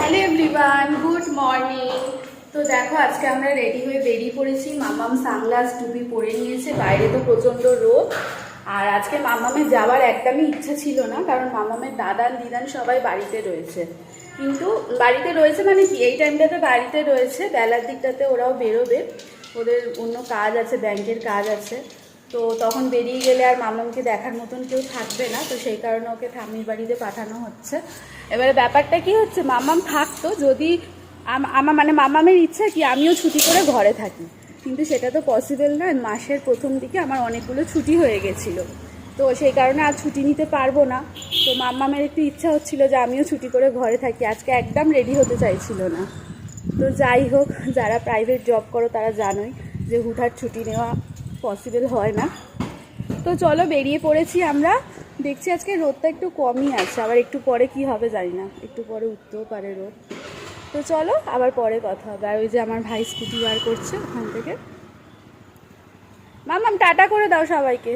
Hello everyone, good morning. তো দেখো আজকে আমরা রেডি হয়ে বেরিয়ে পড়েছি। মামাম সানগ্লাস টুপি পরে নিয়েছে, বাইরে তো প্রচণ্ড রোদ। আর আজকে মামামের যাওয়ার একদমই ইচ্ছা ছিল না, কারণ মামামের দাদান দিদান সবাই বাড়িতে রয়েছে। কিন্তু বাড়িতে রয়েছে মানে কি, এই টাইমটাতে বাড়িতে রয়েছে, বেলার দিকটাতে ওরাও বেরোবে, ওদের অন্য কাজ আছে, ব্যাংকের কাজ আছে। তো তখন বেরিয়ে গেলে আর মামামকে দেখার মতন কেউ থাকবে না, তো সেই কারণে ওকে ঠাম্মির বাড়িতে পাঠানো হচ্ছে। এবারে ব্যাপারটা কি হচ্ছে, মামাম থাকতো যদি আমার মানে মামামের ইচ্ছা কি আমিও ছুটি করে ঘরে থাকি, কিন্তু সেটা তো পসিবল না। মাসের প্রথম দিকে আমার অনেকগুলো ছুটি হয়ে গেছিলো, তো সেই কারণে আর ছুটি নিতে পারবো না। তো মামামের একটু ইচ্ছা হচ্ছিল যে আমিও ছুটি করে ঘরে থাকি, আজকে একদম রেডি হতে চাইছিল না। তো যাই হোক, যারা প্রাইভেট জব করো তারা জানোই যে হুটহাট ছুটি নেওয়া পসিবল হয় না। তো চলো বেরিয়ে পড়েছি আমরা। দেখছি আজকে রোদটা একটু কমই আছে, আবার একটু পরে কি হবে জানি না, একটু পরে উঠতেও পারে রোদ। তো চলো আবার পরে কথা হবে। আর ওই যে আমার ভাই স্কুটি বার করছে ওখান থেকে। মামাম টাটা করে দাও সবাইকে।